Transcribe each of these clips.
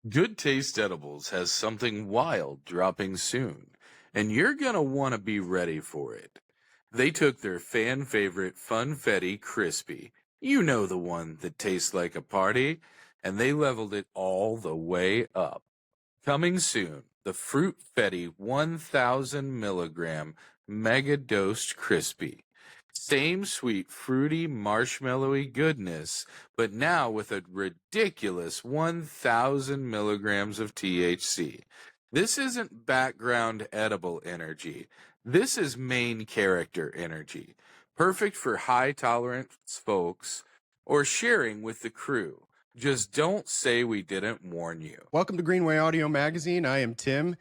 Good Taste Edibles has something wild dropping soon, and you're gonna want to be ready for it. They took their fan favorite Funfetti Crispy, you know the one that tastes like a party, and they leveled it all the way up. Coming soon, the Fruit Fetty 1000 milligram mega dosed crispy. Same sweet, fruity, marshmallowy goodness, but now with a ridiculous 1000 milligrams of THC. This isn't background edible energy. This is main character energy. Perfect for high tolerance folks or sharing with the crew. Just don't say we didn't warn you. Welcome to Greenway Audio Magazine. I am Tim.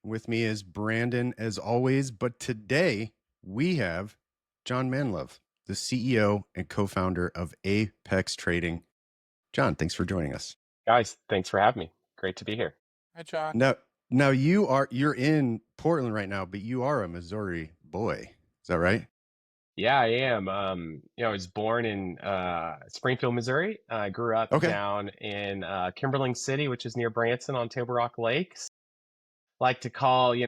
With me is Brandon, as always. But today we have John Manlove, the CEO and co-founder of Apex Trading. John, thanks for joining us. Guys, thanks for having me. Great to be here. Hi, John. Now you're in Portland right now, but you are a Missouri boy. Is that right? Yeah, I am. I was born in Springfield, Missouri. I grew up down in Kimberling City, which is near Branson on Table Rock Lakes. Like to call, you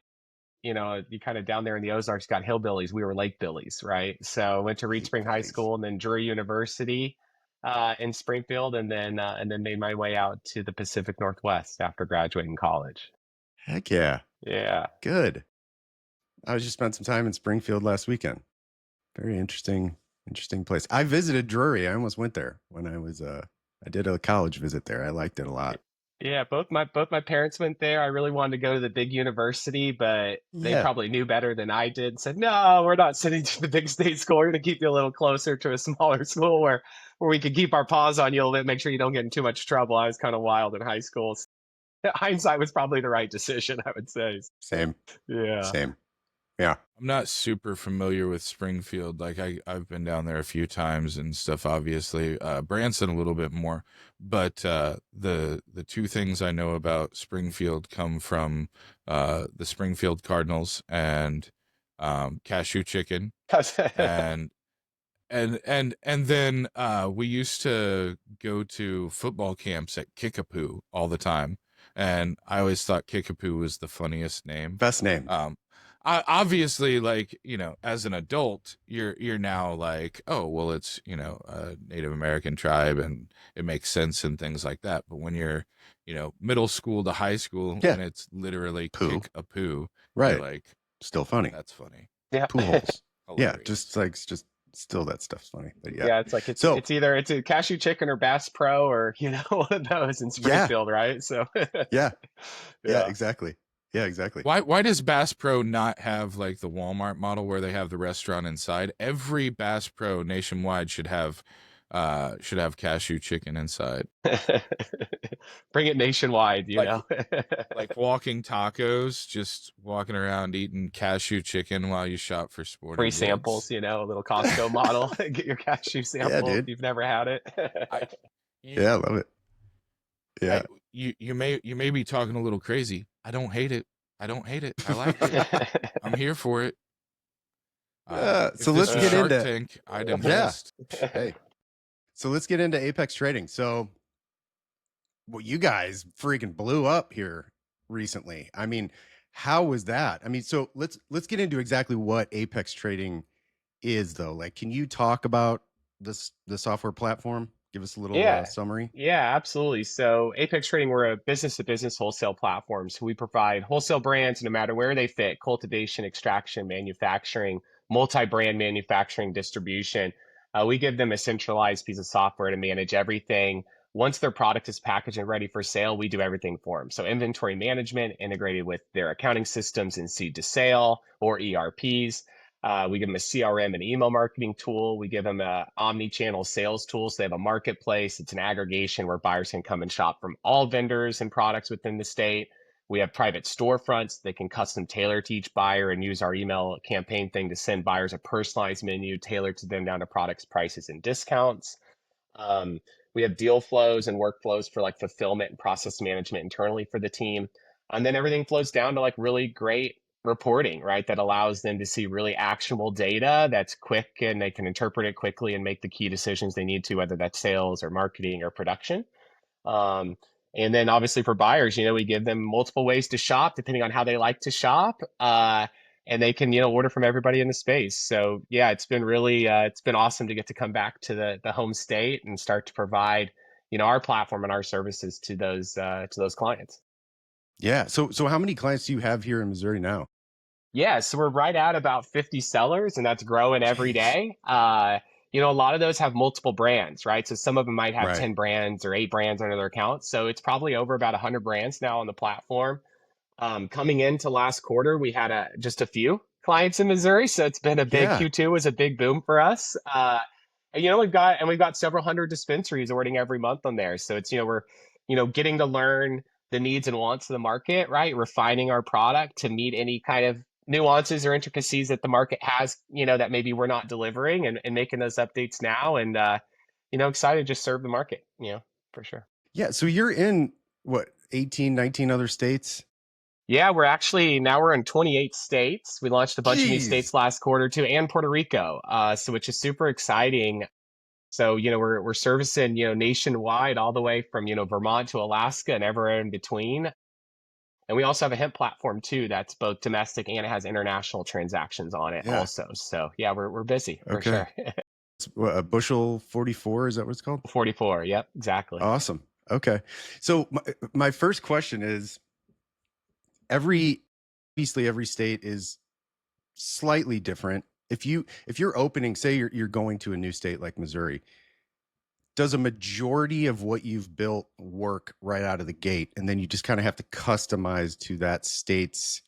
kind of down there in the Ozarks got hillbillies. We were Lakebillies, right? So I went to Reed Spring High School and then Drury University in Springfield, and then made my way out to the Pacific Northwest after graduating college. Heck yeah. Yeah. Good. I just spent some time in Springfield last weekend. Very interesting place. I visited Drury. I almost went there when I was I did a college visit there. I liked it a lot. Yeah, both my parents went there. I really wanted to go to the big university, but they probably knew better than I did and said, "No, we're not sending to the big state school. We're going to keep you a little closer to a smaller school where we could keep our paws on you a little bit, make sure you don't get in too much trouble." I was kind of wild in high school. Hindsight was probably the right decision, I would say. Same. Yeah. Same. Yeah. I'm not super familiar with Springfield. Like I've been down there a few times and stuff, obviously. Branson a little bit more. But the two things I know about Springfield come from the Springfield Cardinals and cashew chicken. and then we used to go to football camps at Kickapoo all the time. And I always thought Kickapoo was the funniest name. Best name. Obviously, like, as an adult, you're now like, oh, well, it's, a Native American tribe and it makes sense and things like that. But when you're, middle school to high school, and it's literally kick a poo, right? Like, still funny. That's funny. Yeah. Poo holes. Yeah. Just still that stuff's funny. But yeah. It's like it's either a cashew chicken or Bass Pro or one of those in Springfield, right? So yeah, exactly. Yeah, exactly. Why does Bass Pro not have like the Walmart model where they have the restaurant inside? Every Bass Pro nationwide should have cashew chicken inside. Bring it nationwide, like walking tacos, just walking around eating cashew chicken while you shop for sporting free goods. Samples, a little Costco model. Get your cashew sample if you've never had it. I love it. Yeah. You may be talking a little crazy. I don't hate it. I like it. I'm here for it. So let's get into Tank, I'd invest. Hey. So let's get into Apex Trading. So, well, you guys freaking blew up here recently. I mean, how was that? I mean, so let's get into exactly what Apex Trading is, though. Like, can you talk about the software platform? Give us a little summary. Yeah, absolutely. So Apex Trading, we're a business-to-business wholesale platform. So we provide wholesale brands no matter where they fit: cultivation, extraction, manufacturing, multi-brand manufacturing, distribution. We give them a centralized piece of software to manage everything. Once their product is packaged and ready for sale, we do everything for them. So inventory management integrated with their accounting systems and seed to sale or ERPs. We give them a CRM and email marketing tool. We give them a omni-channel sales tool. So they have a marketplace. It's an aggregation where buyers can come and shop from all vendors and products within the state. We have private storefronts. They can custom tailor to each buyer and use our email campaign thing to send buyers a personalized menu tailored to them down to products, prices, and discounts. We have deal flows and workflows for like fulfillment and process management internally for the team. And then everything flows down to like really great reporting, right? That allows them to see really actionable data that's quick and they can interpret it quickly and make the key decisions they need to, whether that's sales or marketing or production. And then obviously for buyers, we give them multiple ways to shop depending on how they like to shop. And they can, order from everybody in the space. So yeah, it's been really, it's been awesome to get to come back to the home state and start to provide, our platform and our services to those clients. Yeah. So how many clients do you have here in Missouri now? Yeah, so we're right at about 50 sellers, and that's growing every Jeez. day. A lot of those have multiple brands, right? So some of them might have Right. 10 brands or 8 brands under their account. So it's probably over about 100 brands now on the platform. Coming into last quarter, we had just a few clients in Missouri, so it's been a big Yeah. Q2 was a big boom for us. And we've got several hundred dispensaries ordering every month on there. So it's we're getting to learn the needs and wants of the market, right? Refining our product to meet any kind of nuances or intricacies that the market has, that maybe we're not delivering, and making those updates now, and excited to just serve the market, for sure. Yeah. So you're in what, 18, 19 other states? Yeah, we're in 28 states. We launched a bunch of new Jeez. states last quarter too, and Puerto Rico. So which is super exciting. So, we're servicing, nationwide all the way from, Vermont to Alaska and everywhere in between. And we also have a hemp platform too that's both domestic and it has international transactions on it Yeah. also. So yeah, we're busy for Okay. sure. It's what, a bushel 44, is that what it's called? 44. Yep, exactly. Awesome. Okay. So my first question is, obviously every state is slightly different. If you're opening, say you're going to a new state like Missouri, does a majority of what you've built work right out of the gate, and then you just kind of have to customize to that state's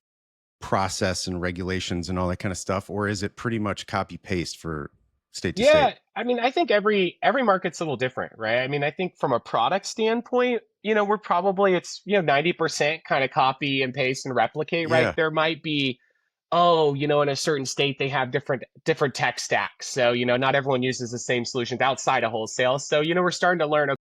process and regulations and all that kind of stuff, or is it pretty much copy paste for state to state? Yeah, I mean, I think every market's a little different, right? I mean, I think from a product standpoint, we're probably it's 90% kind of copy and paste and replicate, right? Yeah. There might be, in a certain state they have different tech stacks. So, not everyone uses the same solutions outside of wholesale. So, we're starting to learn, okay,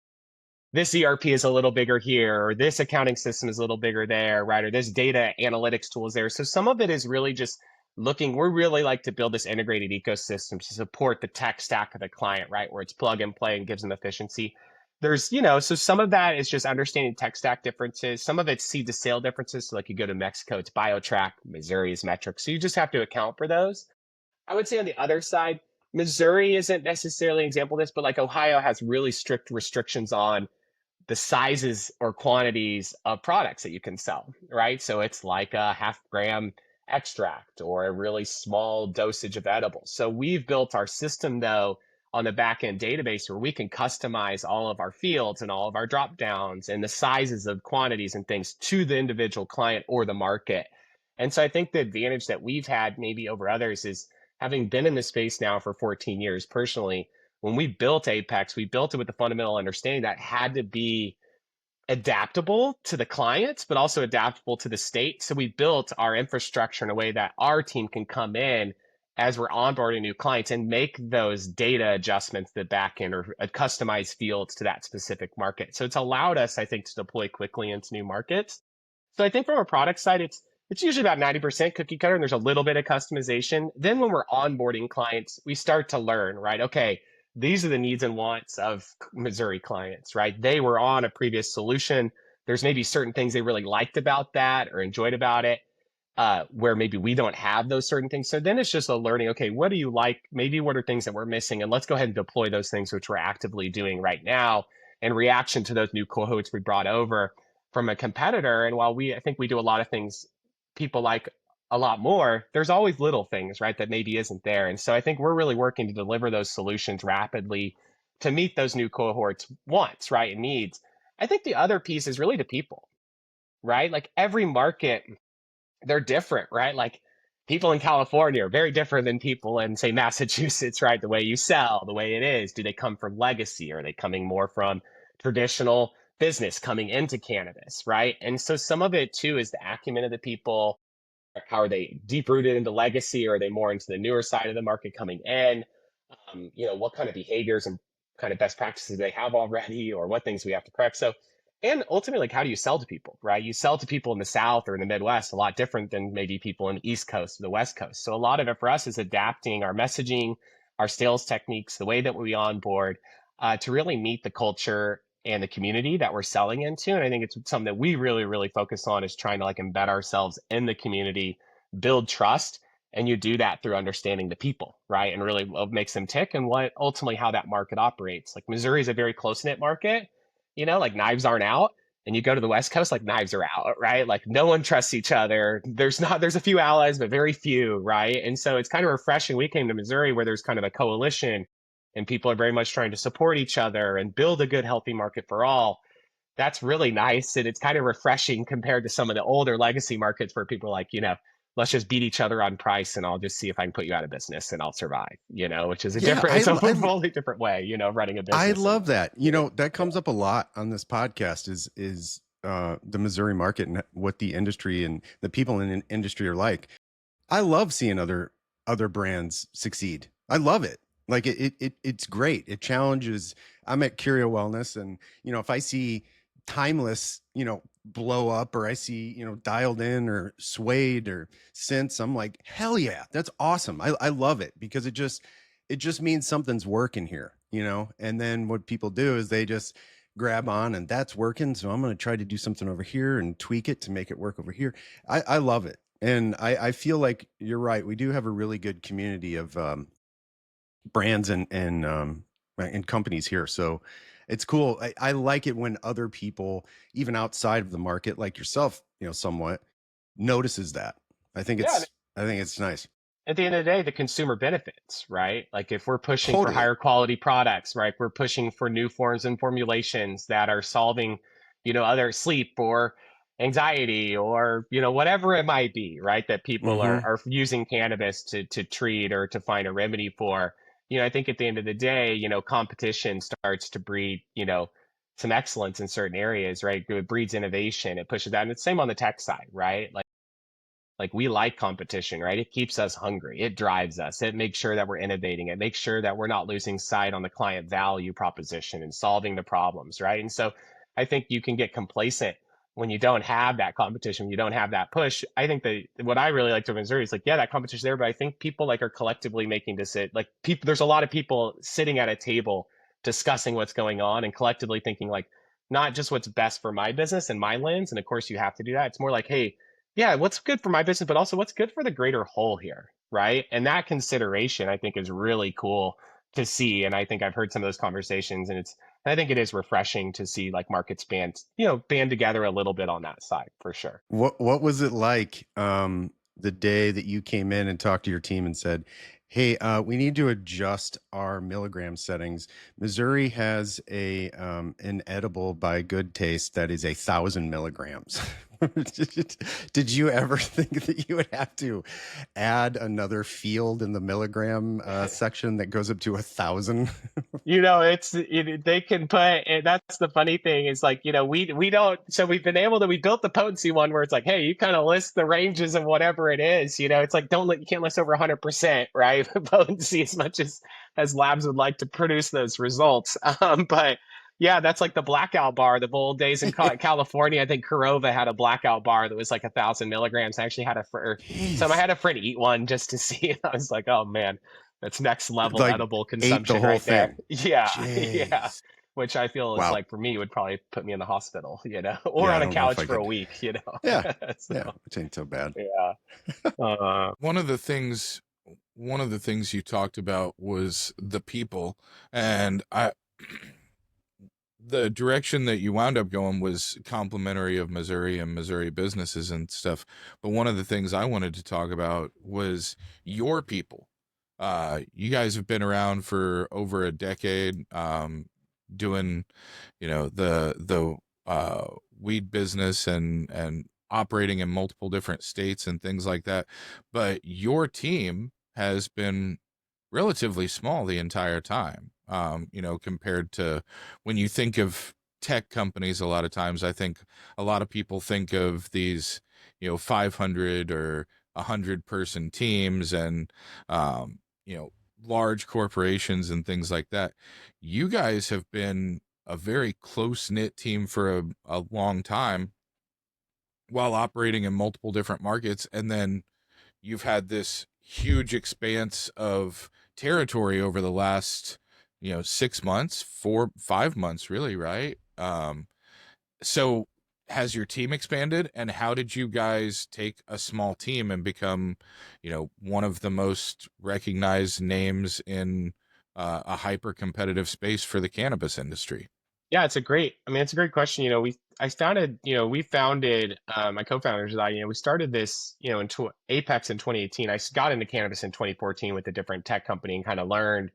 this ERP is a little bigger here, or this accounting system is a little bigger there, right? Or this data analytics tool is there. So some of it is really just we really like to build this integrated ecosystem to support the tech stack of the client, right? Where it's plug and play and gives them efficiency. There's, so some of that is just understanding tech stack differences. Some of it's seed to sale differences. So like you go to Mexico, it's BioTrack, Missouri is metric. So you just have to account for those. I would say on the other side, Missouri isn't necessarily an example of this, but like Ohio has really strict restrictions on the sizes or quantities of products that you can sell, right? So it's like a half-gram extract or a really small dosage of edibles. So we've built our system though on the back-end database where we can customize all of our fields and all of our drop downs and the sizes of quantities and things to the individual client or the market. And so I think the advantage that we've had maybe over others is having been in this space now for 14 years personally. When we built Apex, we built it with the fundamental understanding that had to be adaptable to the clients, but also adaptable to the state. So we built our infrastructure in a way that our team can come in as we're onboarding new clients and make those data adjustments to the back end or customized fields to that specific market. So it's allowed us, I think, to deploy quickly into new markets. So I think from a product side, it's usually about 90% cookie cutter, and there's a little bit of customization. Then when we're onboarding clients, we start to learn, right? Okay, these are the needs and wants of Missouri clients, right? They were on a previous solution. There's maybe certain things they really liked about that or enjoyed about it, where maybe we don't have those certain things. So then it's just a learning, okay, what do you like? Maybe what are things that we're missing? And let's go ahead and deploy those things, which we're actively doing right now in reaction to those new cohorts we brought over from a competitor. And while I think we do a lot of things people like a lot more, there's always little things, right, that maybe isn't there. And so I think we're really working to deliver those solutions rapidly to meet those new cohorts wants, right, and needs. I think the other piece is really the people, right? Like every market, they're different, right? Like people in California are very different than people in, say, Massachusetts, right? The way you sell, the way it is. Do they come from legacy? Are they coming more from traditional business coming into cannabis, right? And so some of it too is the acumen of the people. How are they deep rooted into legacy, or are they more into the newer side of the market coming in? What kind of behaviors and kind of best practices they have already, or what things we have to correct. So, and ultimately, like, how do you sell to people, right? You sell to people in the South or in the Midwest a lot different than maybe people in the East Coast or the West Coast. So a lot of it for us is adapting our messaging, our sales techniques, the way that we onboard, to really meet the culture and the community that we're selling into. And I think it's something that we really, really focus on, is trying to like embed ourselves in the community, build trust. And you do that through understanding the people, right? And really what makes them tick and what ultimately how that market operates. Like Missouri is a very close knit market, like knives aren't out. And you go to the West Coast, like knives are out, right? Like no one trusts each other. There's a few allies, but very few, right? And so it's kind of refreshing. We came to Missouri where there's kind of a coalition and people are very much trying to support each other and build a good, healthy market for all. That's really nice. And it's kind of refreshing compared to some of the older legacy markets where people are like, let's just beat each other on price and I'll just see if I can put you out of business and I'll survive, which is it's a totally different way, running a business. I love that. That comes up a lot on this podcast is the Missouri market and what the industry and the people in the industry are like. I love seeing other brands succeed. I love it. Like it's great. It challenges. I'm at Curio Wellness and, if I see Timeless, blow up, or I see, Dialed In or Suede or Sense, I'm like, hell yeah, that's awesome. I love it because it just means something's working here, and then what people do is they just grab on and that's working. So I'm going to try to do something over here and tweak it to make it work over here. I love it. And I feel like you're right. We do have a really good community of brands and companies here. So it's cool. I like it when other people, even outside of the market, like yourself, somewhat notices that. I think it's nice. At the end of the day, the consumer benefits, right? Like if we're pushing for higher quality products, right? We're pushing for new forms and formulations that are solving, other sleep or anxiety or, whatever it might be, right? That people are using cannabis to treat or to find a remedy for. I think at the end of the day, competition starts to breed, some excellence in certain areas, right? It breeds innovation. It pushes that. And it's same on the tech side, right? Like we like competition, right? It keeps us hungry. It drives us. It makes sure that we're innovating. It makes sure that we're not losing sight on the client value proposition and solving the problems, right? And so I think you can get complacent when you don't have that competition, when you don't have that push. I think that what I really like to Missouri is like, yeah, that competition there, but I think people like are collectively making decisions. Like people, there's a lot of people sitting at a table discussing what's going on and collectively thinking like, not just what's best for my business and my lens. And of course you have to do that. It's more like, hey, yeah, what's good for my business, but also what's good for the greater whole here, right? And that consideration, I think, is really cool to see. And I think I've heard some of those conversations, and I think it is refreshing to see like markets band together a little bit on that side for sure. What was it like the day that you came in and talked to your team and said, hey, we need to adjust our milligram settings. Missouri has an edible by Good Taste that is 1,000 milligrams. Did you ever think that you would have to add another field in the milligram section that goes up to 1,000? They can put, and that's the funny thing is like, we don't, so we built the potency one where it's like, hey, you kind of list the ranges of whatever it is, it's like, you can't list over 100%, right? Potency as much as labs would like to produce those results. But yeah, that's like the blackout bar, the old days in California. I think Corova had a blackout bar that was like 1,000 milligrams. I actually had I had a friend eat one just to see. I was like, oh man, that's next level like edible consumption right there. Yeah, yeah. Which I feel is like for me would probably put me in the hospital, or on a couch for a week, Yeah, yeah, which ain't so bad. Yeah. One of the things you talked about was the people, and the direction that you wound up going was complimentary of Missouri and Missouri businesses and stuff. But one of the things I wanted to talk about was your people. You guys have been around for over a decade, doing, the weed business and operating in multiple different states and things like that. But your team has been relatively small the entire time, compared to when you think of tech companies. A lot of times I think a lot of people think of these 500 or 100 person teams and large corporations and things like that. You guys have been a very close-knit team for a long time while operating in multiple different markets, and then you've had this huge expanse of territory over the last 6 months, 5 months really, right? So has your team expanded, and how did you guys take a small team and become, one of the most recognized names in a hyper competitive space for the cannabis industry? Yeah, it's a great question. We founded, my co-founders and I, we started this, in Apex in 2018. Got into cannabis in 2014 with a different tech company and kind of learned,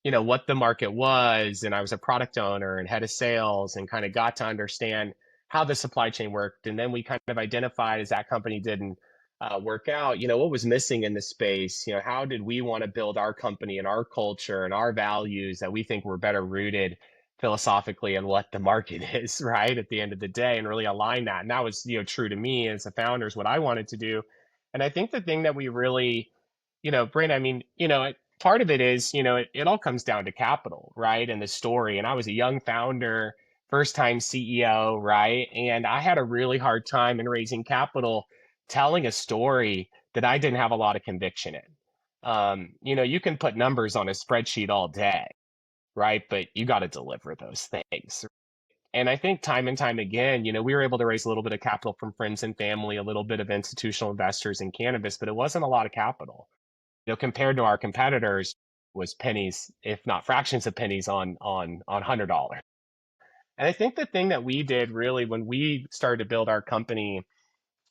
what the market was. And I was a product owner and head of sales and kind of got to understand how the supply chain worked. And then we kind of identified as that company didn't work out, what was missing in the space. How did we want to build our company and our culture and our values that we think were better rooted philosophically and what the market is, right? At the end of the day, and really align that. And that was, true to me as a founder, is what I wanted to do. And I think the thing that we really, Brent, part of it is, it all comes down to capital, right? And the story. And I was a young founder, first time CEO, right? And I had a really hard time in raising capital, telling a story that I didn't have a lot of conviction in. You can put numbers on a spreadsheet all day, right? But you got to deliver those things. And I think time and time again, we were able to raise a little bit of capital from friends and family, a little bit of institutional investors in cannabis, but it wasn't a lot of capital. Compared to our competitors, was pennies, if not fractions of pennies on $100. And I think the thing that we did really when we started to build our company,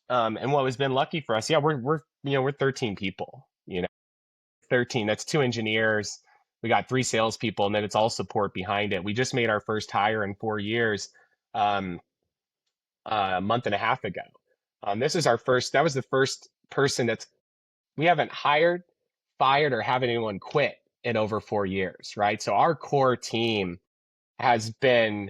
and what has been lucky for us, we're 13 people, 13, that's 2 engineers. We got 3 salespeople, and then it's all support behind it. We just made our first hire in 4 years, um, a month and a half ago. That was the first person we haven't hired, fired, or have anyone quit in over 4 years, right? So our core team has been,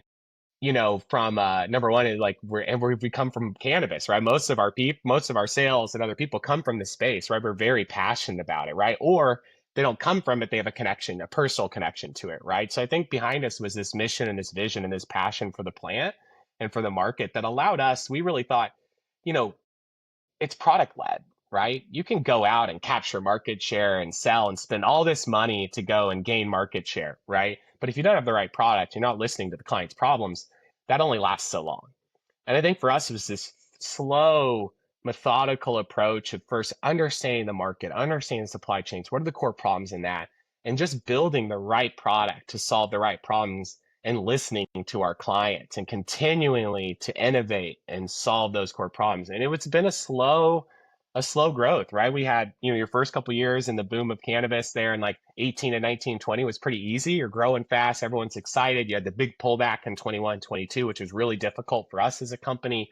from number one, is like we come from cannabis, right? Most of our sales and other people come from the space, right? We're very passionate about it, right? Or they don't come from it, they have a connection, a personal connection to it, right? So I think behind us was this mission and this vision and this passion for the plant and for the market that allowed us. We really thought, you know, it's product led, right? You can go out and capture market share and sell and spend all this money to go and gain market share, right? But if you don't have the right product, you're not listening to the client's problems, that only lasts so long. And I think for us, it was this slow, methodical approach of first understanding the market, understanding the supply chains, what are the core problems in that, and just building the right product to solve the right problems and listening to our clients and continually to innovate and solve those core problems. And it's been a slow growth, right? We had, your first couple of years in the boom of cannabis there in like 18 and 19, 20 was pretty easy. You're growing fast. Everyone's excited. You had the big pullback in 21, 22, which was really difficult for us as a company,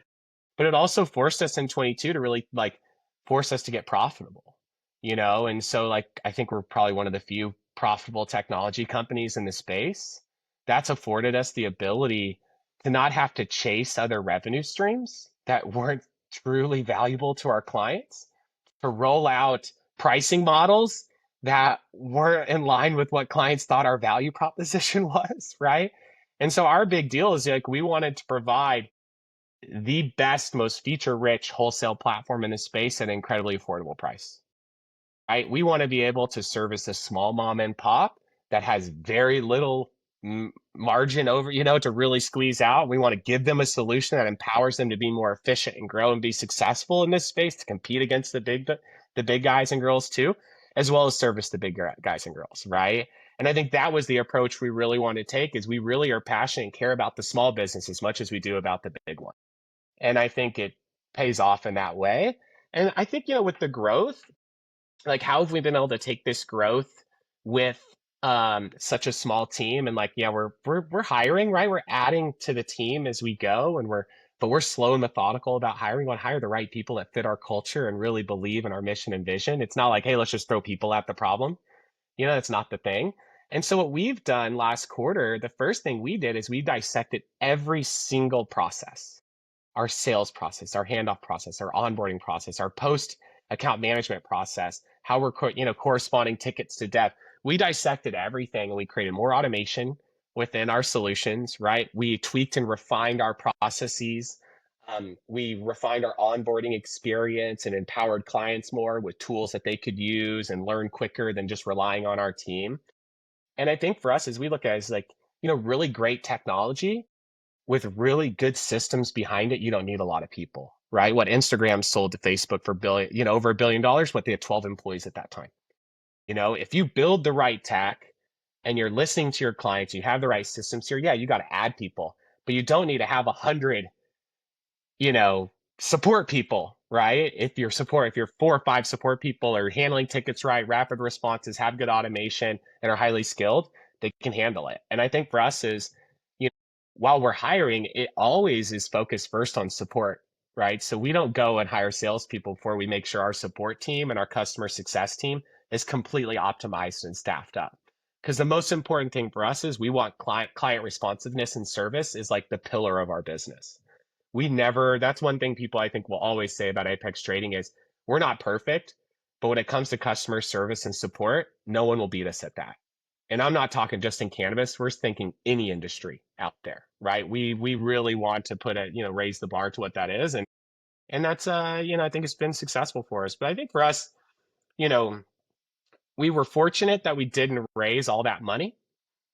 but it also forced us in 22 to really like force us to get profitable, And so like, I think we're probably one of the few profitable technology companies in the space. That's afforded us the ability to not have to chase other revenue streams that weren't truly valuable to our clients, to roll out pricing models that weren't in line with what clients thought our value proposition was, right? And so our big deal is like we wanted to provide the best, most feature-rich wholesale platform in the space at an incredibly affordable price, right? We want to be able to service a small mom and pop that has very little margin over, to really squeeze out. We want to give them a solution that empowers them to be more efficient and grow and be successful in this space to compete against the big guys and girls too, as well as service the big guys and girls, right? And I think that was the approach we really want to take, is we really are passionate and care about the small business as much as we do about the big one. And I think it pays off in that way. And I think, with the growth, like how have we been able to take this growth with such a small team? And like, yeah, we're hiring, right? We're adding to the team as we go, and we're slow and methodical about hiring. We want to hire the right people that fit our culture and really believe in our mission and vision. It's not like, hey, let's just throw people at the problem. That's not the thing. And so what we've done last quarter, the first thing we did is we dissected every single process, our sales process, our handoff process, our onboarding process, our post account management process, how we're corresponding tickets to dev. We dissected everything and we created more automation within our solutions, right? We tweaked and refined our processes. We refined our onboarding experience and empowered clients more with tools that they could use and learn quicker than just relying on our team. And I think for us, as we look at it, it's like, really great technology, with really good systems behind it, you don't need a lot of people, right? What Instagram sold to Facebook for over $1 billion, what they had 12 employees at that time. If you build the right tech and you're listening to your clients, you have the right systems here, yeah, you got to add people, but you don't need to have 100 support people, right? If you're 4 or 5 support people are handling tickets right, rapid responses, have good automation, and are highly skilled, they can handle it. And I think for us is, while we're hiring, it always is focused first on support, right? So we don't go and hire salespeople before we make sure our support team and our customer success team is completely optimized and staffed up. Because the most important thing for us is we want client responsiveness and service is like the pillar of our business. That's one thing people I think will always say about Apex Trading is we're not perfect, but when it comes to customer service and support, no one will beat us at that. And I'm not talking just in cannabis, we're thinking any industry out there, right? We really want to raise the bar to what that is. And that's I think it's been successful for us. But I think for us, you know, we were fortunate that we didn't raise all that money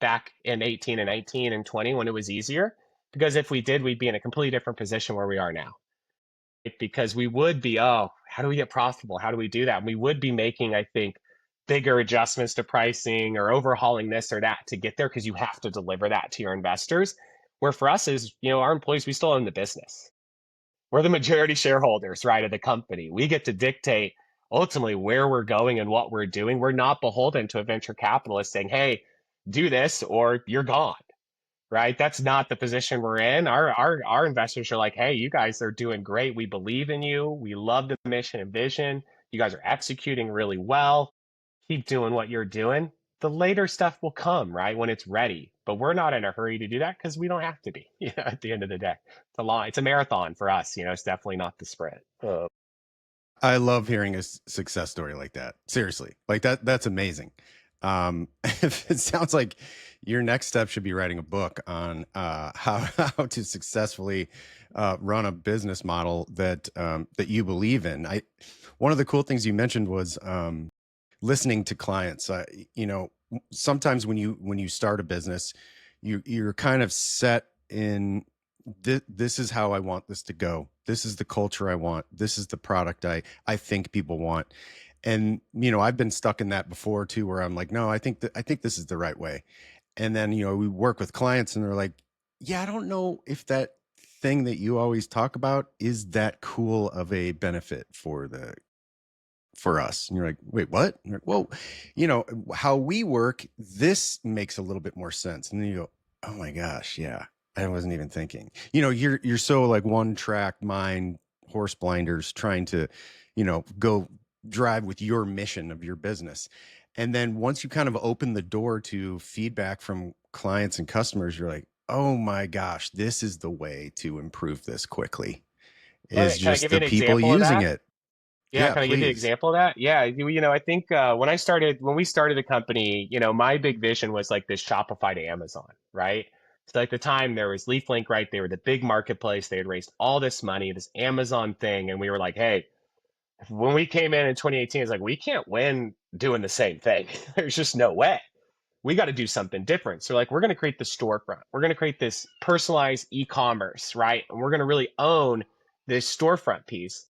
back in 18 and 19 and 20 when it was easier. Because if we did, we'd be in a completely different position where we are now. Because we would be, oh, how do we get profitable? How do we do that? And we would be making, I think, bigger adjustments to pricing or overhauling this or that to get there because you have to deliver that to your investors. Where for us is, our employees, we still own the business. We're the majority shareholders, right, of the company. We get to dictate ultimately where we're going and what we're doing. We're not beholden to a venture capitalist saying, hey, do this or you're gone. Right? That's not the position we're in. Our investors are like, hey, you guys are doing great. We believe in you. We love the mission and vision. You guys are executing really well. Keep doing what you're doing. The later stuff will come, right? When it's ready. But we're not in a hurry to do that because we don't have to be, at the end of the day. It's a marathon for us, it's definitely not the sprint. I love hearing a success story like that. Seriously, like that's amazing. It sounds like your next step should be writing a book on how to successfully run a business model that you believe in. One of the cool things you mentioned was listening to clients. Sometimes when you start a business, you're kind of set in this is how I want this to go. This is the culture I want. This is the product I think people want. And, I've been stuck in that before too, where I'm like, no, I think this is the right way. And then, we work with clients and they're like, yeah, I don't know if that thing that you always talk about is that cool of a benefit for us. And you're like, wait, what? And you're like, well, how we work, this makes a little bit more sense. And then you go, oh my gosh, yeah, I wasn't even thinking. You're so like one track mind, horse blinders, trying to, go drive with your mission of your business. And then once you kind of open the door to feedback from clients and customers, you're like, oh my gosh, this is the way to improve this quickly. Is just the people using it. Yeah, can I give you an example of that? Yeah, I think when we started the company, my big vision was like this Shopify to Amazon, right? So at the time there was LeafLink, right? They were the big marketplace. They had raised all this money, this Amazon thing, and we were like, hey, when we came in 2018, it's like we can't win doing the same thing. There's just no way. We got to do something different. So like we're going to create the storefront. We're going to create this personalized e-commerce, right? And we're going to really own this storefront piece.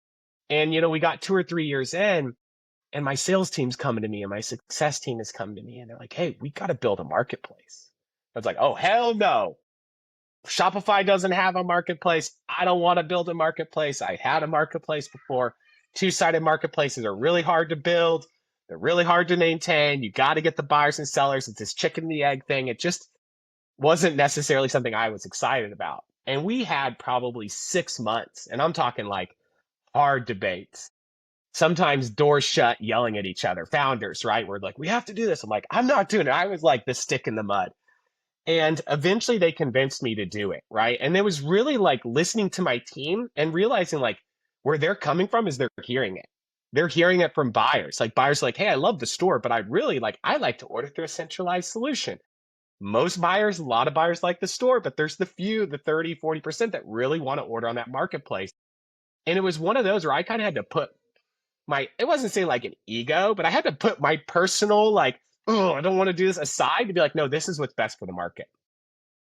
And we got 2 or 3 years in, and my sales team's coming to me and my success team is coming to me and they're like, hey, we got to build a marketplace. I was like, oh, hell no. Shopify doesn't have a marketplace. I don't want to build a marketplace. I had a marketplace before. Two-sided marketplaces are really hard to build. They're really hard to maintain. You got to get the buyers and sellers. It's this chicken and the egg thing. It just wasn't necessarily something I was excited about. And we had probably 6 months, and I'm talking like hard debates. Sometimes doors shut, yelling at each other. Founders, right? We're like, we have to do this. I'm like, I'm not doing it. I was like the stick in the mud. And eventually they convinced me to do it, right? And it was really like listening to my team and realizing like where they're coming from is they're hearing it. They're hearing it from buyers. Like buyers are like, hey, I love the store, but I like to order through a centralized solution. Most buyers, a lot of buyers like the store, but there's the 30, 40% that really want to order on that marketplace. And it was one of those where I kind of had to put it wasn't say like an ego, but I had to put my personal like, oh, I don't want to do this aside to be like, no, this is what's best for the market.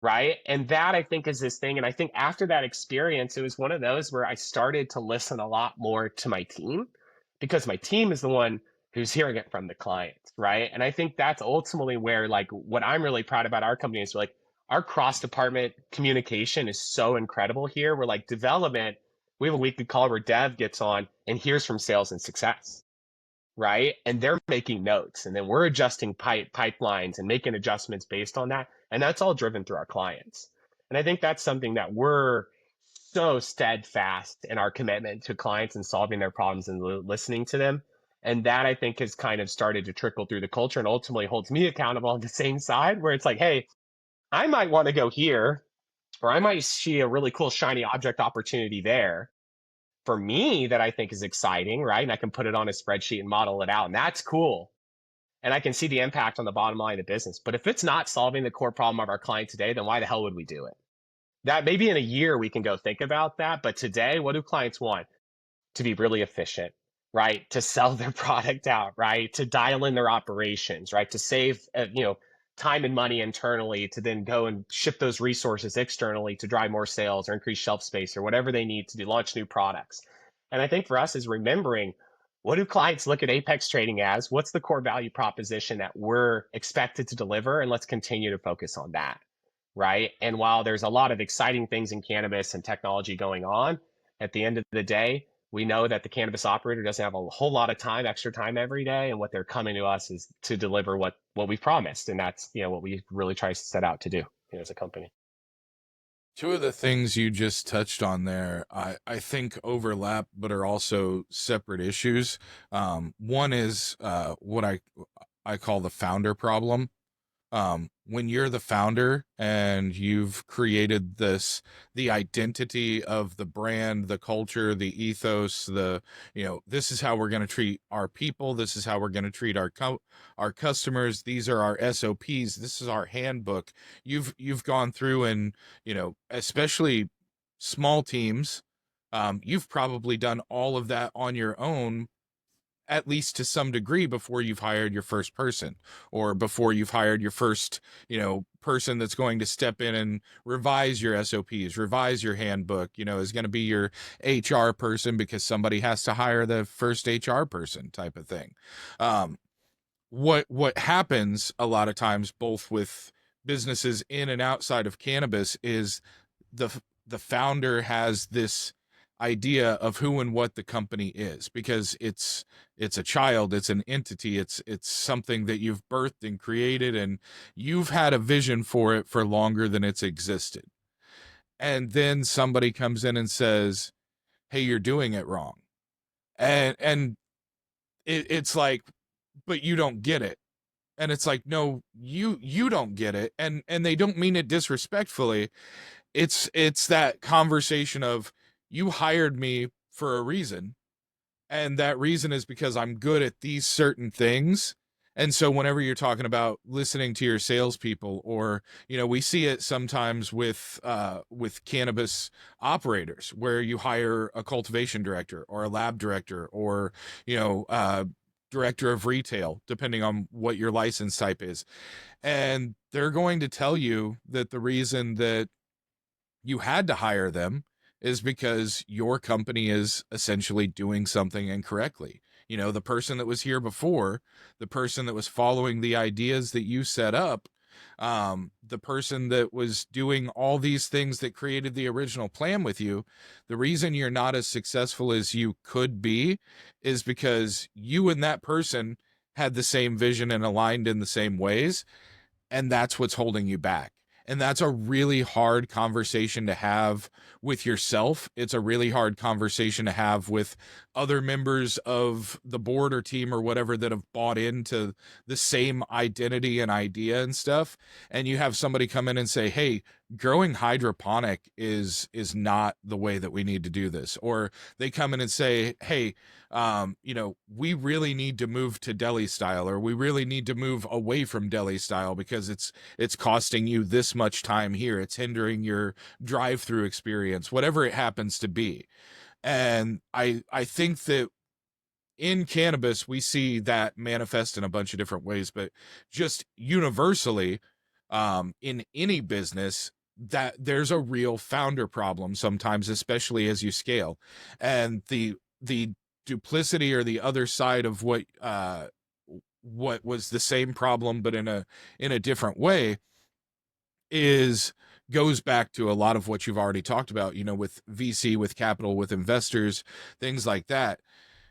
right? And that I think is this thing. And I think after that experience, it was one of those where I started to listen a lot more to my team, because my team is the one who's hearing it from the clients, right? And I think that's ultimately where, like, what I'm really proud about our company is, like, our cross department communication is so incredible here. We're like, development, we have a weekly call where dev gets on and hears from sales and success, right? And they're making notes, and then we're adjusting pipelines and making adjustments based on that. And that's all driven through our clients. And I think that's something that we're so steadfast in our commitment to clients and solving their problems and listening to them. And that I think has kind of started to trickle through the culture and ultimately holds me accountable on the same side, where it's like, hey, I might want to go here, or I might see a really cool shiny object opportunity there for me that I think is exciting, right? And I can put it on a spreadsheet and model it out, and that's cool. And I can see the impact on the bottom line of the business. But if it's not solving the core problem of our client today, then why the hell would we do it? That maybe in a year we can go think about that. But today, what do clients want? To be really efficient, right? To sell their product out, right? To dial in their operations, right? To save, time and money internally, to then go and ship those resources externally to drive more sales or increase shelf space or whatever they need to do, launch new products. And I think for us is remembering, what do clients look at Apex Trading as? What's the core value proposition that we're expected to deliver? And let's continue to focus on that, right? And while there's a lot of exciting things in cannabis and technology going on, at the end of the day, we know that the cannabis operator doesn't have a whole lot of time, extra time every day, and what they're coming to us is to deliver what we've promised, and that's what we really try to set out to do as a company. Two of the things you just touched on there, I think overlap, but are also separate issues. One is what I call the founder problem. When you're the founder and you've created the identity of the brand, the culture, the ethos, this is how we're going to treat our people. This is how we're going to treat our customers. These are our SOPs. This is our handbook. You've gone through and, especially small teams, you've probably done all of that on your own, at least to some degree, before you've hired your first person, or before you've hired your first, person that's going to step in and revise your SOPs, revise your handbook, is going to be your HR person, because somebody has to hire the first HR person, type of thing. What happens a lot of times, both with businesses in and outside of cannabis, is the founder has this idea of who and what the company is, because it's a child, it's an entity, it's something that you've birthed and created, and you've had a vision for it for longer than it's existed. And then somebody comes in and says, hey, you're doing it wrong. And it's like, but you don't get it. And it's like, no, you don't get it. And they don't mean it disrespectfully. It's that conversation of, you hired me for a reason, and that reason is because I'm good at these certain things. And so whenever you're talking about listening to your salespeople, or, we see it sometimes with cannabis operators, where you hire a cultivation director or a lab director, or, director of retail, depending on what your license type is. And they're going to tell you that the reason that you had to hire them is because your company is essentially doing something incorrectly. The person that was here before, the person that was following the ideas that you set up, the person that was doing all these things that created the original plan with you, the reason you're not as successful as you could be is because you and that person had the same vision and aligned in the same ways. And that's what's holding you back. And that's a really hard conversation to have with yourself. It's a really hard conversation to have with other members of the board or team or whatever that have bought into the same identity and idea and stuff. And you have somebody come in and say, hey, growing hydroponic is not the way that we need to do this. Or they come in and say, hey, we really need to move to deli style, or we really need to move away from deli style because it's costing you this much time here. It's hindering your drive-through experience, whatever it happens to be. And I think that in cannabis, we see that manifest in a bunch of different ways, but just universally, in any business, that there's a real founder problem sometimes, especially as you scale. And the duplicity, or the other side of what was the same problem but in a different way, is goes back to a lot of what you've already talked about, with VC, with capital, with investors, things like that.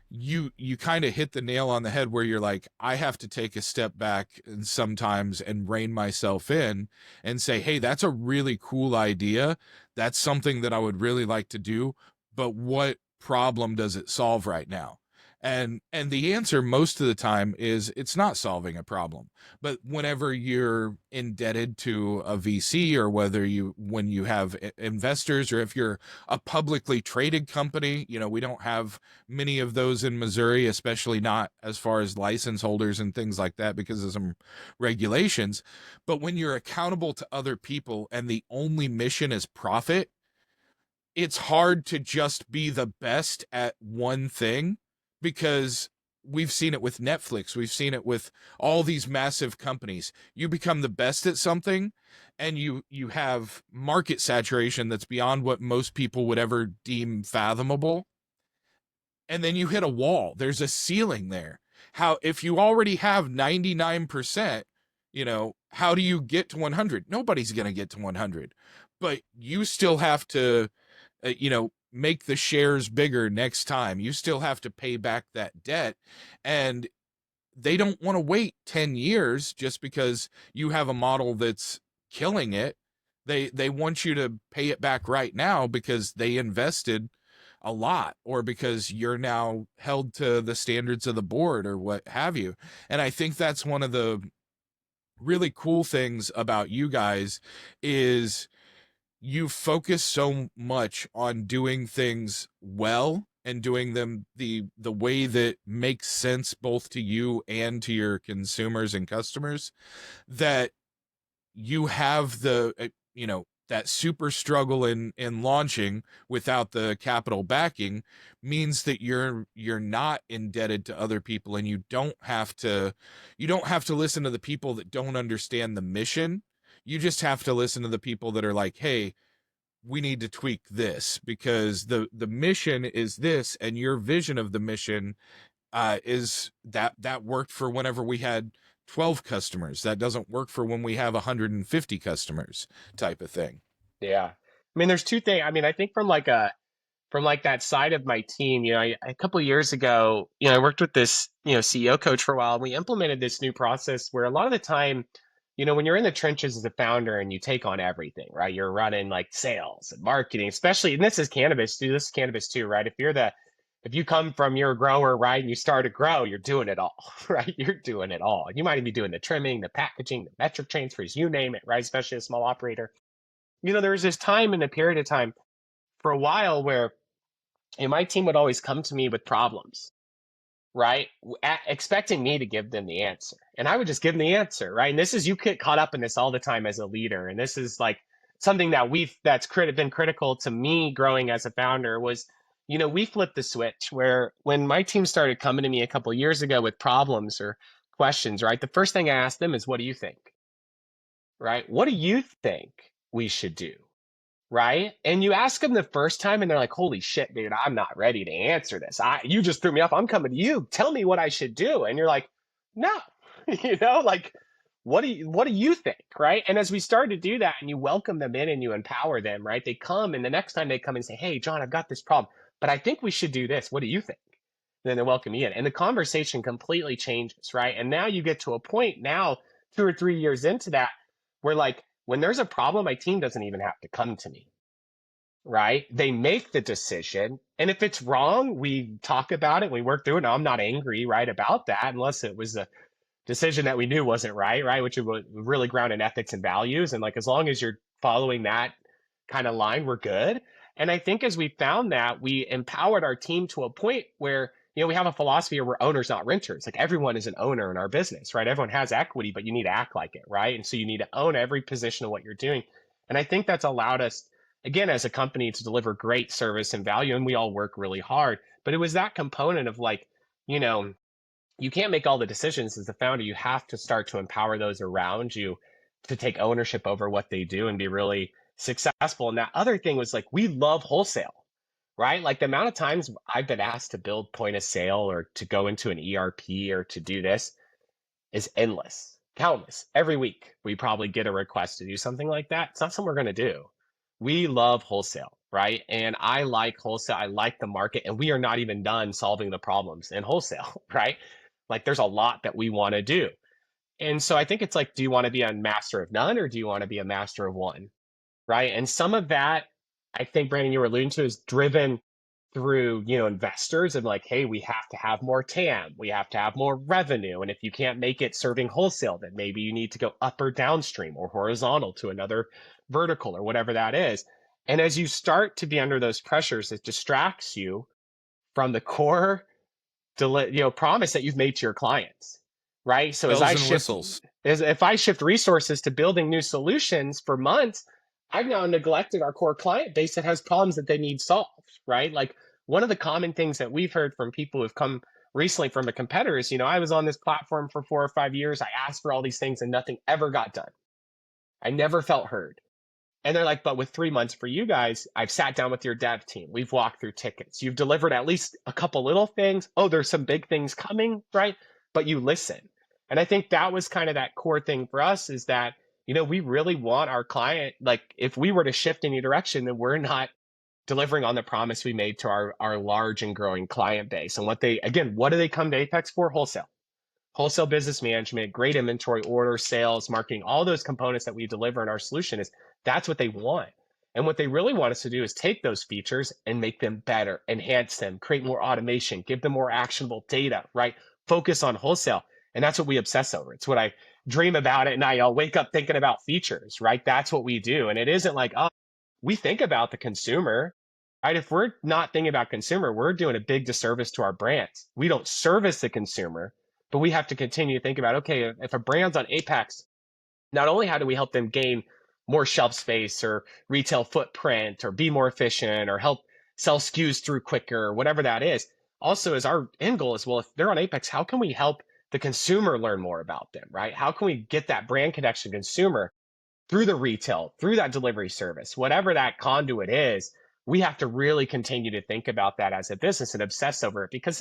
You kind of hit the nail on the head, where you're like, I have to take a step back and sometimes and rein myself in and say, hey, that's a really cool idea. That's something that I would really like to do, but what problem does it solve right now? And the answer most of the time is it's not solving a problem. But whenever you're indebted to a VC, or when you have investors, or if you're a publicly traded company, we don't have many of those in Missouri, especially not as far as license holders and things like that, because of some regulations. But when you're accountable to other people and the only mission is profit, it's hard to just be the best at one thing, because we've seen it with Netflix. We've seen it with all these massive companies. You become the best at something, and you have market saturation that's beyond what most people would ever deem fathomable. And then you hit a wall. There's a ceiling there. If you already have 99%, how do you get to 100? Nobody's going to get to 100, but you still have to, make the shares bigger next time. You still have to pay back that debt. And they don't want to wait 10 years just because you have a model that's killing it. They want you to pay it back right now, because they invested a lot, or because you're now held to the standards of the board, or what have you. And I think that's one of the really cool things about you guys, is you focus so much on doing things well, and doing them the way that makes sense both to you and to your consumers and customers, that you have that super struggle in launching without the capital backing, means that you're not indebted to other people, and you don't have to listen to the people that don't understand the mission. You just have to listen to the people that are like, hey, we need to tweak this, because the mission is this, and your vision of the mission is that worked for whenever we had 12 customers. That doesn't work for when we have 150 customers, type of thing. Yeah. I mean, there's two things. I mean, I think from that side of my team, a couple of years ago, I worked with this, CEO coach for a while, and we implemented this new process where a lot of the time, when you're in the trenches as a founder and you take on everything, right? You're running like sales and marketing, especially, and this is cannabis too, right? If you come from, you're a grower, right? And you start to grow, you're doing it all, right? You're doing it all. You might even be doing the trimming, the packaging, the metric transfers, you name it, right? Especially a small operator. There was this time in a period of time for a while where my team would always come to me with problems, right? Expecting me to give them the answer. And I would just give them the answer, right? And you get caught up in this all the time as a leader. And this is like something that's been critical to me growing as a founder was, we flipped the switch where when my team started coming to me a couple of years ago with problems or questions, right? The first thing I asked them is, what do you think? Right? What do you think we should do? Right? And you ask them the first time and they're like, holy shit, dude, I'm not ready to answer this. You just threw me off. I'm coming to you. Tell me what I should do. And you're like, no, like, what do you think? Right? And as we started to do that and you welcome them in and you empower them, right? They come, and the next time they come and say, hey, John, I've got this problem, but I think we should do this. What do you think? And then they welcome you in, and the conversation completely changes, right? And now you get to a point now, 2 or 3 years into that, where like, when there's a problem, my team doesn't even have to come to me, right? They make the decision. And if it's wrong, we talk about it. We work through it. Now, I'm not angry, right, about that, unless it was a decision that we knew wasn't right, right? Which was really grounded in ethics and values. And like, as long as you're following that kind of line, we're good. And I think as we found that, we empowered our team to a point where, we have a philosophy where we're owners, not renters. Like, everyone is an owner in our business, right? Everyone has equity, but you need to act like it, right? And so you need to own every position of what you're doing. And I think that's allowed us, again, as a company, to deliver great service and value. And we all work really hard. But it was that component of like, you can't make all the decisions as a founder. You have to start to empower those around you to take ownership over what they do and be really successful. And that other thing was like, we love wholesale, right? Like the amount of times I've been asked to build point of sale or to go into an ERP or to do this is endless, countless. Every week, we probably get a request to do something like that. It's not something we're going to do. We love wholesale, right? And I like wholesale. I like the market, and we are not even done solving the problems in wholesale, right? Like there's a lot that we want to do. And so I think it's like, do you want to be a master of none or do you want to be a master of one? Right. And some of that, I think, Brandon, you were alluding to, is driven through, investors and like, hey, we have to have more TAM, we have to have more revenue. And if you can't make it serving wholesale, then maybe you need to go up or downstream or horizontal to another vertical or whatever that is. And as you start to be under those pressures, it distracts you from the core promise that you've made to your clients, right? So Bells and whistles. as if I shift resources to building new solutions for months, I've now neglected our core client base that has problems that they need solved, right? Like one of the common things that we've heard from people who've come recently from a competitor is, I was on this platform for 4 or 5 years. I asked for all these things and nothing ever got done. I never felt heard. And they're like, but with 3 months for you guys, I've sat down with your dev team. We've walked through tickets. You've delivered at least a couple little things. Oh, there's some big things coming, right? But you listen. And I think that was kind of that core thing for us is that, we really want our client, like if we were to shift any direction, then we're not delivering on the promise we made to our large and growing client base. And what do they come to Apex for? Wholesale business management, great inventory, order, sales, marketing, all those components that we deliver in our solution is that's what they want. And what they really want us to do is take those features and make them better, enhance them, create more automation, give them more actionable data, right? Focus on wholesale. And that's what we obsess over. It's what I dream about at night. I'll wake up thinking about features, right? That's what we do. And it isn't like, oh, we think about the consumer, right? If we're not thinking about consumer, we're doing a big disservice to our brands. We don't service the consumer, but we have to continue to think about, okay, if a brand's on Apex, not only how do we help them gain more shelf space or retail footprint or be more efficient or help sell SKUs through quicker or whatever that is, also is our end goal is, well, if they're on Apex, how can we help the consumer learn more about them, right? How can we get that brand connection consumer through the retail, through that delivery service, whatever that conduit is? We have to really continue to think about that as a business and obsess over it because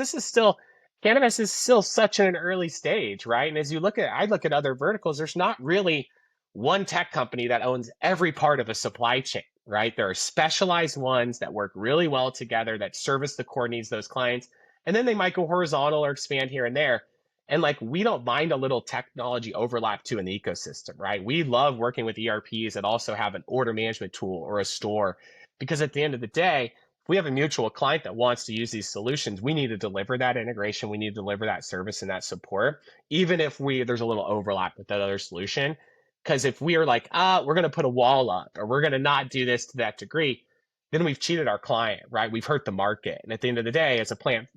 cannabis is still such an early stage, right? And as I look at other verticals, there's not really one tech company that owns every part of a supply chain, right? There are specialized ones that work really well together that service the core needs of those clients. And then they might go horizontal or expand here and there. And like, we don't mind a little technology overlap to an ecosystem, right? We love working with ERPs that also have an order management tool or a store, because at the end of the day, we have a mutual client that wants to use these solutions, we need to deliver that integration. We need to deliver that service and that support, even if there's a little overlap with that other solution. Because if we are like, we're going to put a wall up or we're going to not do this to that degree, then we've cheated our client, right? We've hurt the market. And at the end of the day, as a plant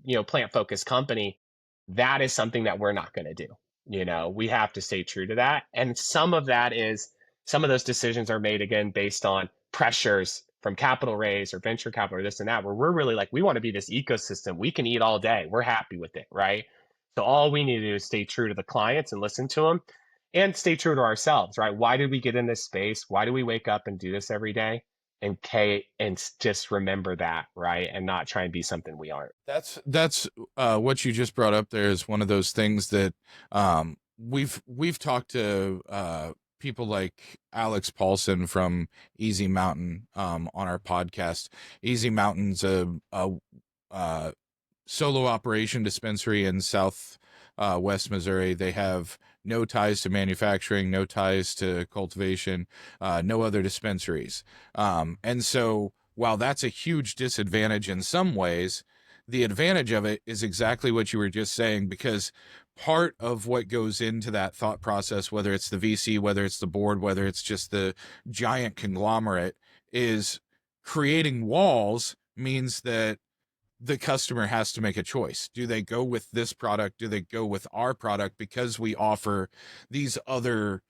focused company, that is something that we're not going to do. We have to stay true to that. And some of those decisions are made again based on pressures from capital raise or venture capital or this and that, where we're really like, we want to be this ecosystem. We can eat all day. We're happy with it, right? So all we need to do is stay true to the clients and listen to them and stay true to ourselves, right? Why did we get in this space? Why do we wake up and do this every day? And just remember that, right? And not try and be something we aren't. That's what you just brought up there is one of those things that we've talked to people like Alex Paulson from Easy Mountain on our podcast. Easy Mountain's a solo operation dispensary in South West Missouri. They have no ties to manufacturing, no ties to cultivation, no other dispensaries. And so while that's a huge disadvantage in some ways, the advantage of it is exactly what you were just saying, because part of what goes into that thought process, whether it's the VC, whether it's the board, whether it's just the giant conglomerate, is creating walls means that the customer has to make a choice. Do they go with this product? Do they go with our product because we offer these other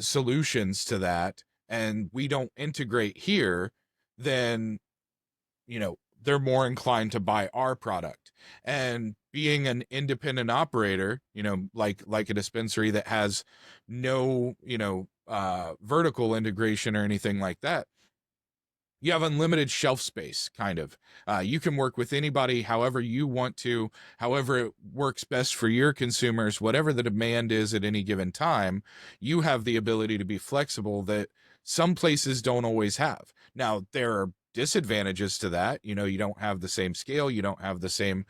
solutions to that and we don't integrate here? Then, they're more inclined to buy our product. And being an independent operator, like a dispensary that has no, vertical integration or anything like that. You have unlimited shelf space, kind of. You can work with anybody however you want to, however it works best for your consumers, whatever the demand is at any given time. You have the ability to be flexible that some places don't always have. Now, there are disadvantages to that. You don't have the same scale. You don't have the same,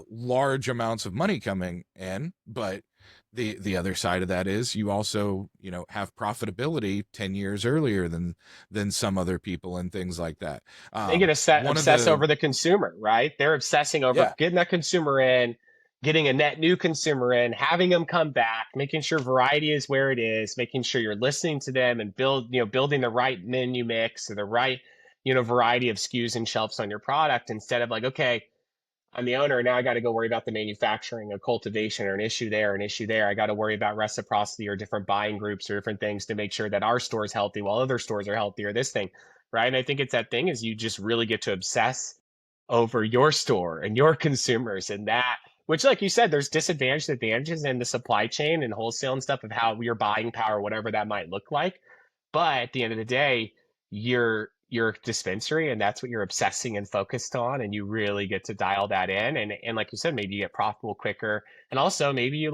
large amounts of money coming in, but the other side of that is you also have profitability 10 years earlier than some other people and things like that. They get obsess over the consumer, right? They're obsessing over getting that consumer in, getting a net new consumer in, having them come back, making sure variety is where it is, making sure you're listening to them and building the right menu mix or the right variety of SKUs and shelves on your product, instead of like, okay, I'm the owner. Now I got to go worry about the manufacturing, a cultivation, or an issue there, an issue there. I got to worry about reciprocity or different buying groups or different things to make sure that our store is healthy while other stores are healthy, or this thing, right? And I think it's that thing is you just really get to obsess over your store and your consumers, and that, which, like you said, there's disadvantages, advantages in the supply chain and wholesale and stuff of how your buying power, whatever that might look like. But at the end of the day, you're a dispensary, and that's what you're obsessing and focused on, and you really get to dial that in. And like you said, maybe you get profitable quicker, and also maybe you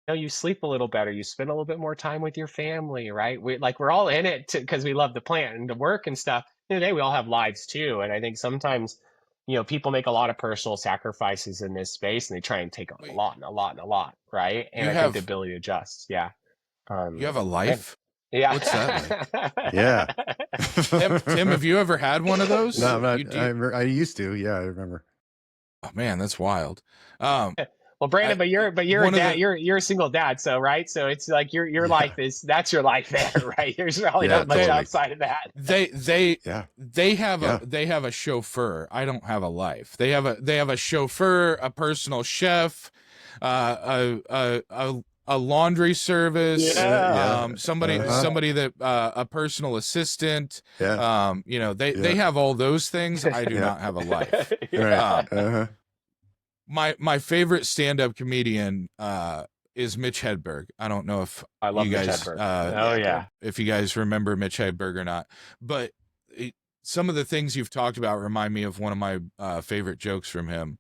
you sleep a little better, you spend a little bit more time with your family, right? We're all in it because we love the plant and the work and stuff. Today we all have lives too, and I think sometimes people make a lot of personal sacrifices in this space, and they try and take on a lot and a lot and a lot, right? And I think the ability to adjust. Yeah. You have a life? Yeah. What's that like? Yeah. Tim, have you ever had one of those? No, I'm not. I used to. Yeah, I remember. Oh man, that's wild. Well, Brandon, but you're a dad. You're a single dad, so right. So it's like your life that's your life there, right? There's probably not much outside of that. They have a chauffeur. I don't have a life. They have a chauffeur, a personal chef, a laundry service, somebody that a personal assistant. They have all those things. I do not have a life. My favorite stand-up comedian is Mitch Hedberg. I don't know if I love you guys Mitch Hedberg. If you guys remember Mitch Hedberg or not, but some of the things you've talked about remind me of one of my favorite jokes from him.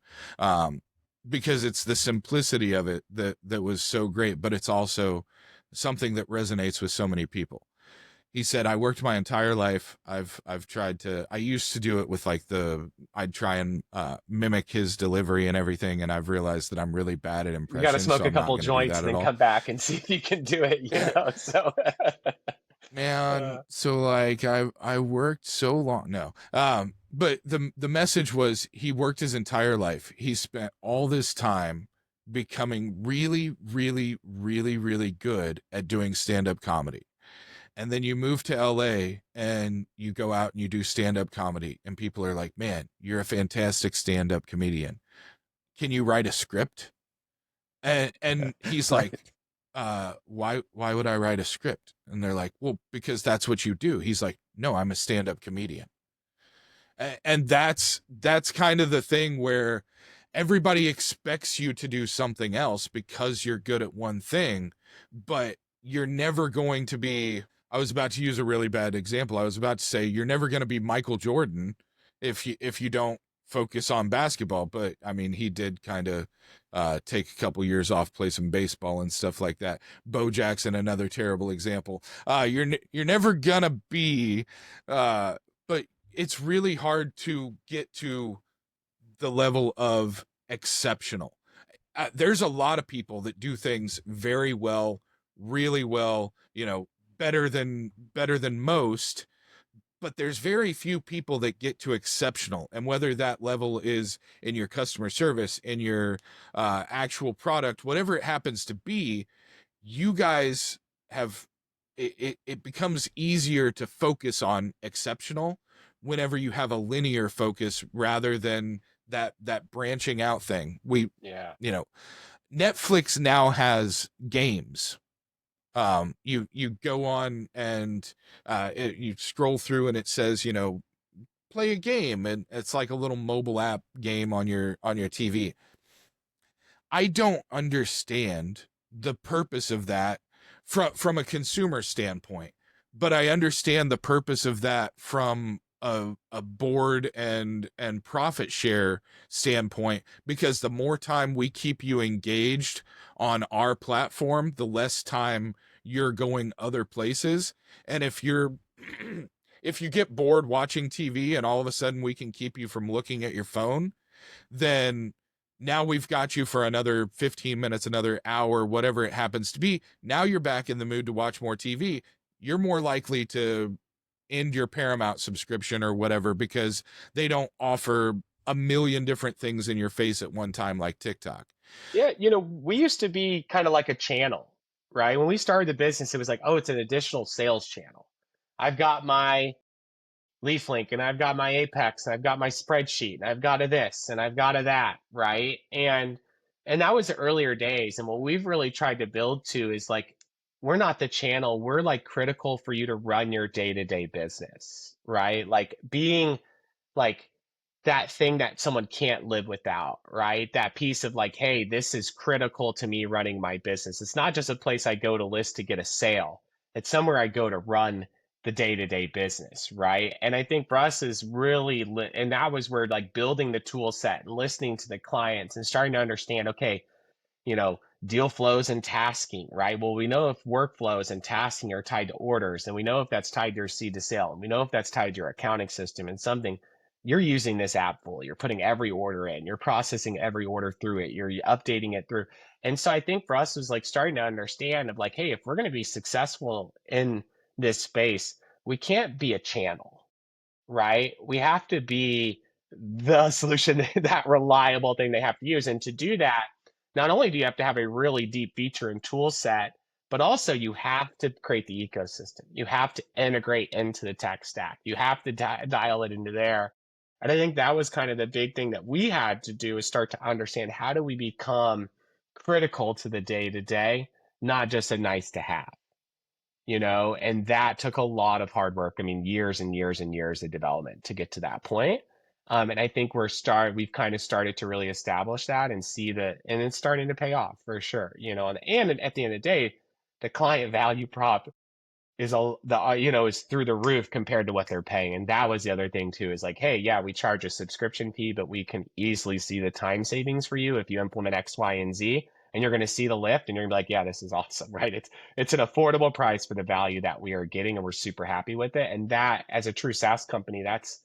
Because it's the simplicity of it that was so great, but it's also something that resonates with so many people. He said, I worked my entire life. I've tried to, I used to do it with I'd try and mimic his delivery and everything. And I've realized that I'm really bad at impressions. You got to smoke a couple joints and then come back and see if you can do it, so. Man, so I worked so long. No. But the message was he worked his entire life. He spent all this time becoming really, really, really, really good at doing stand-up comedy. And then you move to LA and you go out and you do stand-up comedy, and people are like, man, you're a fantastic stand-up comedian. Can you write a script? And he's like, why would I write a script? And they're like, well, because that's what you do. He's like, no, I'm a stand-up comedian. And that's kind of the thing where everybody expects you to do something else because you're good at one thing, but you're never going to be, I was about to use a really bad example. I was about to say, you're never going to be Michael Jordan if you don't focus on basketball. But I mean, he did kind of take a couple years off, play some baseball and stuff like that. Bo Jackson, another terrible example. You're never gonna be, but it's really hard to get to the level of exceptional. There's a lot of people that do things very well, really well, better than most, but there's very few people that get to exceptional. And whether that level is in your customer service, in your actual product, whatever it happens to be, you guys have it becomes easier to focus on exceptional whenever you have a linear focus rather than that branching out thing. Netflix now has games. You go on and you scroll through and it says, play a game, and it's like a little mobile app game on your TV. I don't understand the purpose of that from a consumer standpoint, but I understand the purpose of that from a board and profit share standpoint, because the more time we keep you engaged on our platform, the less time you're going other places. And if you're if you get bored watching TV and all of a sudden we can keep you from looking at your phone, then now we've got you for another 15 minutes, another hour, whatever it happens to be. Now you're back in the mood to watch more TV. You're more likely to end your Paramount subscription or whatever, because they don't offer a million different things in your face at one time like TikTok. Yeah, we used to be kind of like a channel, right? When we started the business, it was like, oh, it's an additional sales channel. I've got my LeafLink and I've got my Apex and I've got my spreadsheet and I've got a this and I've got a that, right? And that was the earlier days. And what we've really tried to build to is like, we're not the channel. We're like critical for you to run your day-to-day business, right? Like being like that thing that someone can't live without, right? That piece of like, hey, this is critical to me running my business. It's not just a place I go to list to get a sale. It's somewhere I go to run the day-to-day business, right? And I think for us is really, and that was where like building the tool set and listening to the clients and starting to understand, okay, deal flows and tasking, right? Well, we know if workflows and tasking are tied to orders, and we know if that's tied to your seed to sale, and we know if that's tied to your accounting system and something, you're using this app fully. You're putting every order in, you're processing every order through it, you're updating it through. And so I think for us was like starting to understand of like, hey, if we're going to be successful in this space, we can't be a channel, right? We have to be the solution, that reliable thing they have to use. And to do that, not only do you have to have a really deep feature and tool set, but also you have to create the ecosystem. You have to integrate into the tech stack. You have to dial it into there. And I think that was kind of the big thing that we had to do, is start to understand, how do we become critical to the day to day, not just a nice to have, and that took a lot of hard work. I mean, years and years and years of development to get to that point. And I think we've kind of started to really establish that and see that, and it's starting to pay off for sure, and at the end of the day, the client value prop is is through the roof compared to what they're paying. And that was the other thing too, is like, hey, yeah, we charge a subscription fee, but we can easily see the time savings for you if you implement X, Y, and Z, and you're going to see the lift, and you're gonna be like, yeah, this is awesome, right? It's an affordable price for the value that we are getting, and we're super happy with it. And that, as a true SaaS company, that's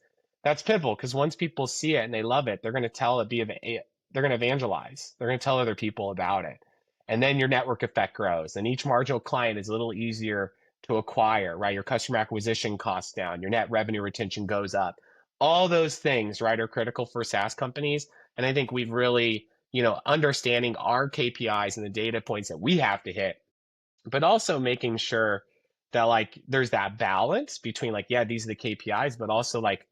pivotal, because once people see it and they love it, they're going to they're going to evangelize. They're going to tell other people about it. And then your network effect grows, and each marginal client is a little easier to acquire, right? Your customer acquisition costs down, your net revenue retention goes up. All those things, right, are critical for SaaS companies. And I think we've really, understanding our KPIs and the data points that we have to hit, but also making sure that like there's that balance between like, yeah, these are the KPIs, but also like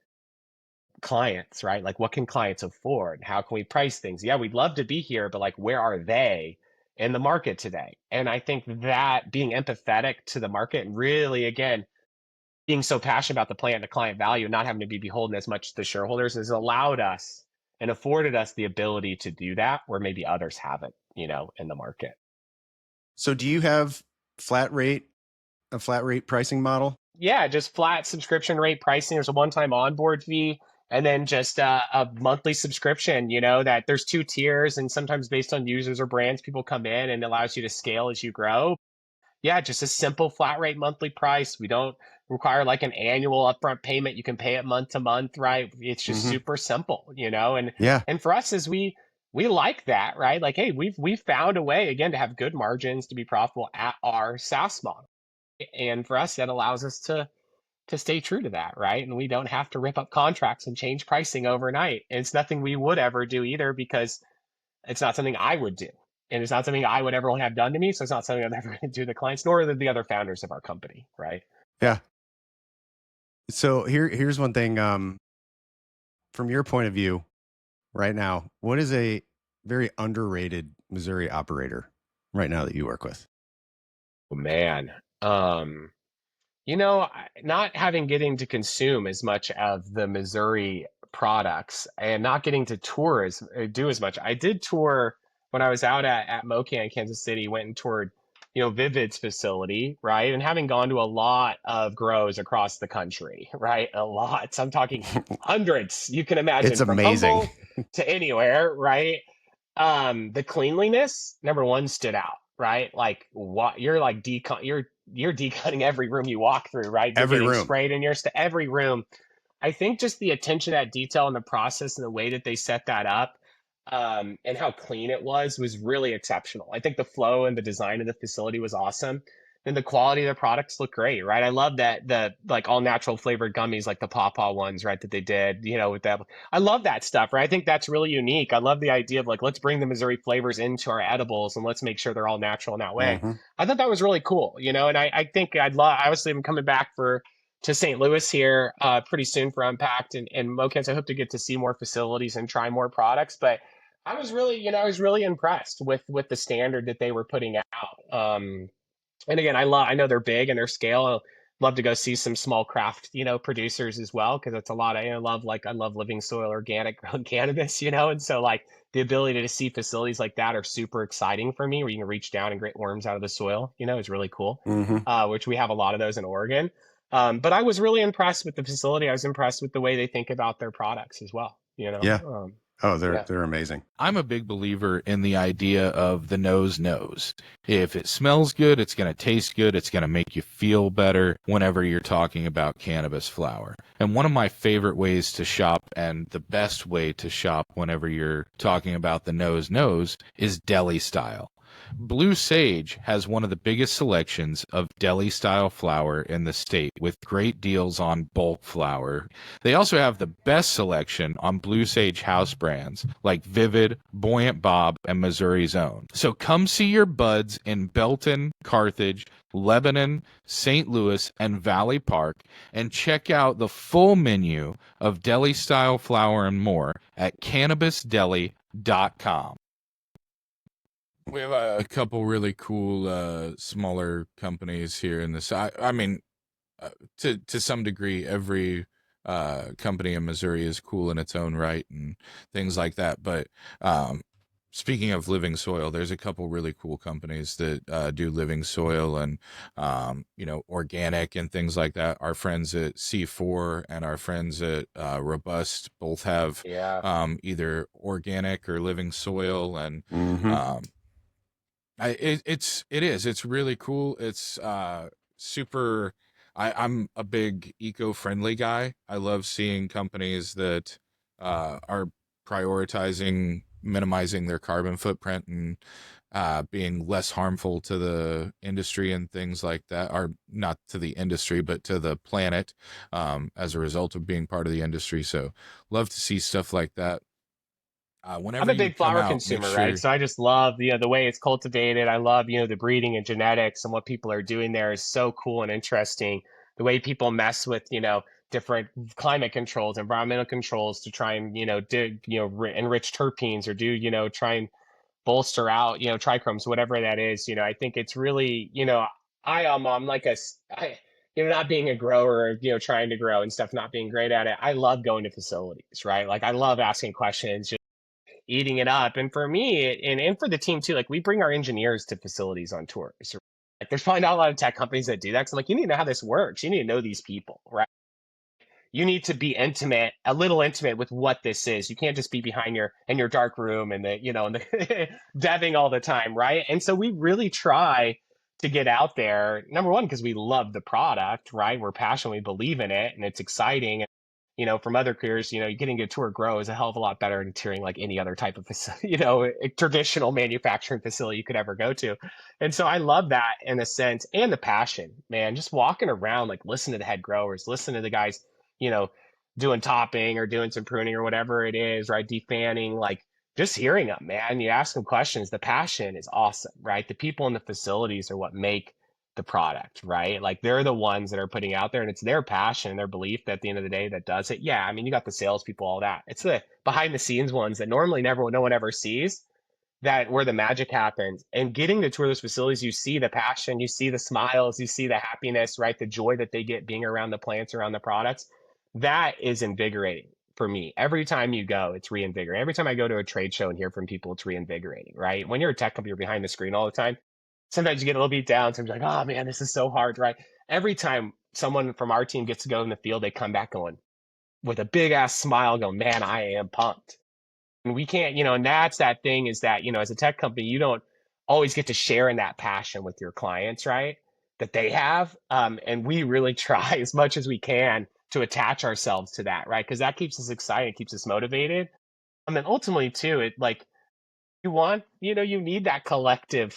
clients, right? Like, what can clients afford? How can we price things? Yeah, we'd love to be here, but like, where are they in the market today? And I think that being empathetic to the market, and really, again, being so passionate about the plant and the client value, and not having to be beholden as much to the shareholders, has allowed us and afforded us the ability to do that where maybe others haven't, in the market. So do you have a flat rate pricing model? Yeah, just flat subscription rate pricing. There's a one-time onboard fee, and then just a monthly subscription, that there's 2 tiers, and sometimes based on users or brands, people come in, and it allows you to scale as you grow. Yeah, just a simple flat rate monthly price. We don't require like an annual upfront payment. You can pay it month to month, right? It's just super simple, and Yeah. and for us, is we like that, right? Like, hey, we've found a way, again, to have good margins, to be profitable at our SaaS model. And for us, that allows us to stay true to that, right? And we don't have to rip up contracts and change pricing overnight. And it's nothing we would ever do either, because it's not something I would do. And it's not something I would ever have done to me. So it's not something I'm ever going to do to the clients, nor the other founders of our company, right? Yeah. So here's one thing, from your point of view right now, what is a very underrated Missouri operator right now that you work with? Oh, man. Not getting to consume as much of the Missouri products, and not getting to do as much. I did tour when I was out at MoCan, Kansas City, went and toured, Vivid's facility, right? And having gone to a lot of grows across the country, right? A lot. So I'm talking hundreds, you can imagine, It's from amazing. Humboldt to anywhere, right? The cleanliness, number one, stood out, right? Like what you're like you're decutting every room you walk through, right? You're Every getting room. sprayed in your every room. I think just the attention to that detail in the process and the way that they set that up, and how clean it was really exceptional. I think the flow and the design of the facility was awesome. And the quality of the products look great, right? I love that the like all natural flavored gummies, like the pawpaw ones, right? That they did, with that. I love that stuff, right? I think that's really unique. I love the idea of like, let's bring the Missouri flavors into our edibles and let's make sure they're all natural in that way. Mm-hmm. I thought that was really cool, and I think obviously I'm coming back to St. Louis here pretty soon for Unpacked and Mocans. I hope to get to see more facilities and try more products. But I was really impressed with the standard that they were putting out. And again, I know they're big and their scale. I'd love to go see some small craft, producers as well, because it's a lot. I love living soil organic grown cannabis, and so like the ability to see facilities like that are super exciting for me, where you can reach down and get worms out of the soil, is really cool. Mm-hmm. Which we have a lot of those in Oregon. But I was really impressed with the facility. I was impressed with the way they think about their products as well. Yeah. Oh, Yeah. they're amazing. I'm a big believer in the idea of the nose knows. If it smells good, it's going to taste good. It's going to make you feel better whenever you're talking about cannabis flower. And one of my favorite ways to shop, and the best way to shop whenever you're talking about the nose knows, is deli style. Blue Sage has one of the biggest selections of deli-style flower in the state, with great deals on bulk flower. They also have the best selection on Blue Sage house brands like Vivid, Buoyant Bob, and Missouri's Own. So come see your buds in Belton, Carthage, Lebanon, St. Louis, and Valley Park, and check out the full menu of deli-style flower and more at cannabisdeli.com. We have a couple really cool smaller companies here in this. I mean, to some degree, every company in Missouri is cool in its own right and things like that. But speaking of living soil, there's a couple really cool companies that do living soil and organic and things like that. Our friends at C4 and our friends at Robust both have either organic or living soil, and Mm-hmm. it's really cool. It's super. I'm a big eco-friendly guy. I love seeing companies that are prioritizing minimizing their carbon footprint and being less harmful to the industry and things like that, or not to the industry, but to the planet as a result of being part of the industry. So love to see stuff like that. Whenever I'm a you big come flower out, make consumer, right? sure. So I just love the way it's cultivated. I love the breeding and genetics, and what people are doing there is so cool and interesting. The way people mess with different climate controls, environmental controls to try and do enrich terpenes, or do try and bolster out trichromes, whatever that is. I think it's really I'm like not being a grower, trying to grow and stuff, not being great at it. I love going to facilities, right? Like I love asking questions, eating it up. And for me, and for the team too, like we bring our engineers to facilities on tours. Like there's probably not a lot of tech companies that do that. So like you need to know how this works. You need to know these people, right? You need to be a little intimate with what this is. You can't just be behind your dark room and and the deving all the time, right? And so we really try to get out there. Number one, because we love the product, right? We're passionate, we believe in it, and it's exciting. From other careers, getting a tour grow is a hell of a lot better than touring like any other type of facility, a traditional manufacturing facility you could ever go to. And so I love that in a sense, and the passion, man, just walking around, like listen to the head growers, listen to the guys, you know, doing topping or doing some pruning or whatever it is, right? Defanning, like just hearing them, man. You ask them questions. The passion is awesome, right? The people in the facilities are what make the product, right? Like they're the ones that are putting out there, and it's their passion and their belief that at the end of the day that does it. Yeah, I mean, you got the salespeople, all that. It's the behind the scenes ones that normally no one ever sees, that where the magic happens. And getting to tour those facilities, you see the passion, you see the smiles, you see the happiness, right? The joy that they get being around the plants, around the products. That is invigorating for me. Every time you go, it's reinvigorating. Every time I go to a trade show and hear from people, it's reinvigorating, right? When you're a tech company, you're behind the screen all the time. sometimes you get a little beat down. Sometimes you're like, oh man, this is so hard, right? Every time someone from our team gets to go in the field, they come back going with a big ass smile going, man, I am pumped. And we can't, and that's that thing is that, as a tech company, you don't always get to share in that passion with your clients, right? That they have. And we really try as much as we can to attach ourselves to that, right? Because that keeps us excited, keeps us motivated. And then ultimately too, it like you need that collective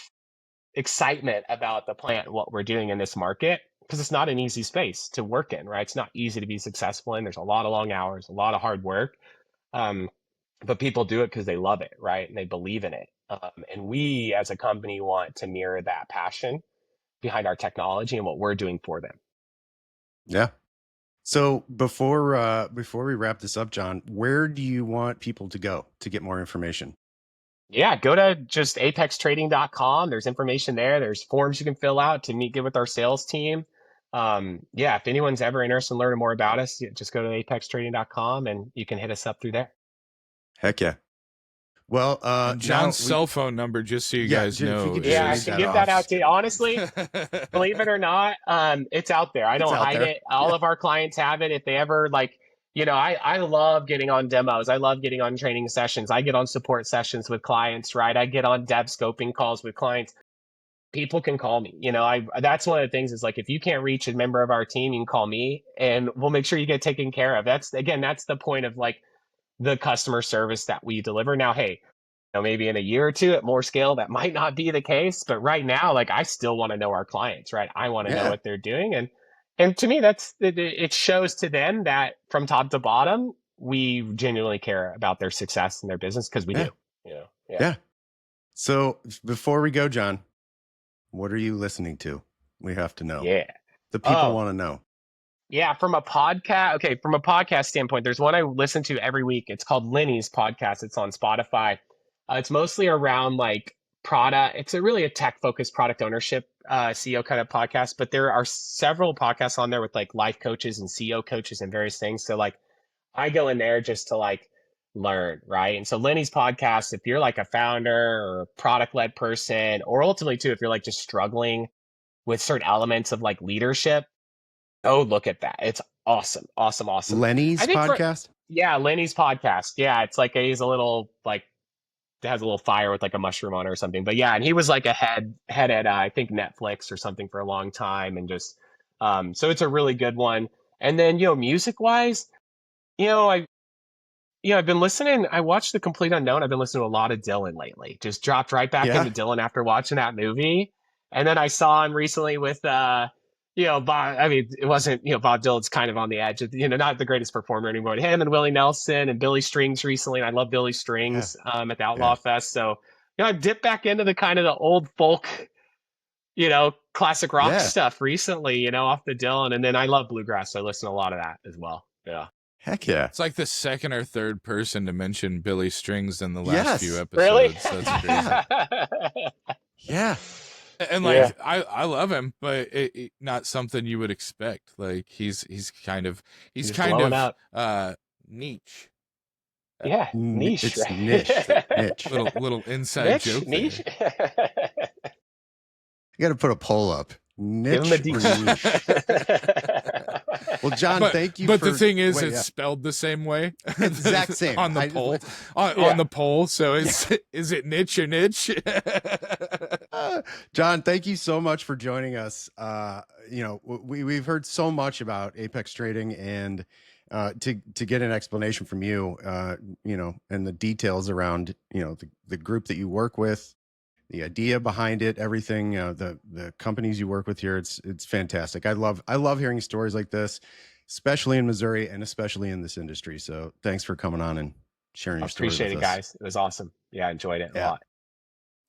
excitement about the plant and what we're doing in this market because it's not an easy space to work in, right? It's not easy to be successful in. There's a lot of long hours, a lot of hard work. But people do it because they love it, right? And they believe in it. And we as a company want to mirror that passion behind our technology and what we're doing for them. Yeah. So before we wrap this up, John, where do you want people to go to get more information? Yeah, go to just apextrading.com. There's information there. There's forms you can fill out to get with our sales team. If anyone's ever interested in learning more about us, just go to apextrading.com and you can hit us up through there. Heck yeah. Well, John's cell phone number, just so you guys know. I can give that out to you. Honestly, believe it or not, it's out there. I don't hide it. All of our clients have it. If they ever I love getting on demos. I love getting on training sessions. I get on support sessions with clients, right? I get on dev scoping calls with clients. People can call me. That's one of the things is like, if you can't reach a member of our team, you can call me and we'll make sure you get taken care of. That's the point of like the customer service that we deliver. Now, hey, maybe in a year or two at more scale, that might not be the case. But right now, like I still want to know our clients, right? I want to know what they're doing. And to me, it shows to them that from top to bottom, we genuinely care about their success and their business because we do. Yeah. So before we go, John, what are you listening to? We have to know. Yeah. The people want to know. Yeah, from a podcast standpoint, there's one I listen to every week. It's called Lenny's Podcast. It's on Spotify. It's mostly around like product. It's really a tech-focused product ownership CEO kind of podcast, but there are several podcasts on there with like life coaches and CEO coaches and various things. So like I go in there just to like learn, right? And so Lenny's Podcast, if you're like a founder or a product-led person, or ultimately too, if you're like just struggling with certain elements of like leadership, oh, look at that. It's awesome. Lenny's Podcast? Lenny's Podcast. Yeah, it's like he's a little like has a little fire with like a mushroom on it or something. But yeah, and he was like a head at I think Netflix or something for a long time, and just so it's a really good one. And then music wise, I've been listening. I watched The Complete Unknown. I've been listening to a lot of Dylan lately. Just dropped right back into Dylan after watching that movie. And then I saw him recently with Bob. I mean, it wasn't Bob Dylan's kind of on the edge of not the greatest performer anymore. Him and Willie Nelson and Billy Strings recently. And I love Billy Strings at the Outlaw Fest. So I dipped back into the kind of the old folk, classic rock stuff recently. Off the Dylan, and then I love bluegrass, so I listen to a lot of that as well. Yeah. Heck yeah. It's like the second or third person to mention Billy Strings in the last few episodes. Really? That's crazy. Yeah. And like I love him, but it not something you would expect. Like he's kind of niche. Yeah, niche. It's right? niche. Little inside joke. Niche. You got to put a poll up. Niche Give him a or niche? Well, John, thank you. But the thing is, it's spelled the same way. Exact same on the poll. On the poll. So is it niche or niche? John, thank you so much for joining us. We've heard so much about Apex Trading, and to get an explanation from you, and the details around the group that you work with, the idea behind it, everything, the companies you work with here, it's fantastic. I love hearing stories like this, especially in Missouri and especially in this industry. So thanks for coming on and sharing your story with us. Appreciate it, guys. It was awesome. Yeah, I enjoyed it a lot.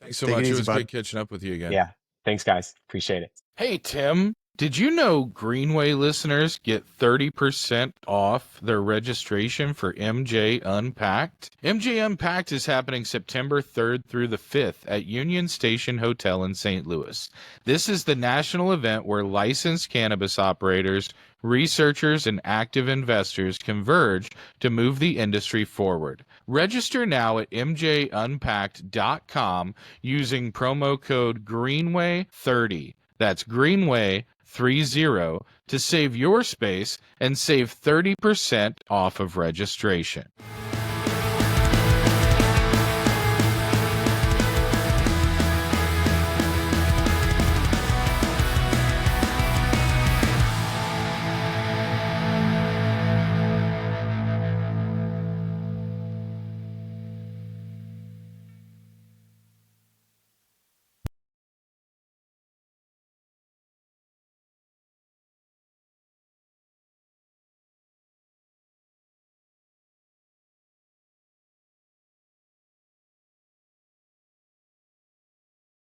Thanks so much. It was good catching up with you again. Yeah. Thanks, guys. Appreciate it. Hey, Tim. Did you know Greenway listeners get 30% off their registration for MJ Unpacked? MJ Unpacked is happening September 3rd through the 5th at Union Station Hotel in St. Louis. This is the national event where licensed cannabis operators, researchers, and active investors converge to move the industry forward. Register now at mjunpacked.com using promo code Greenway30. That's Greenway30 to save your space and save 30% off of registration.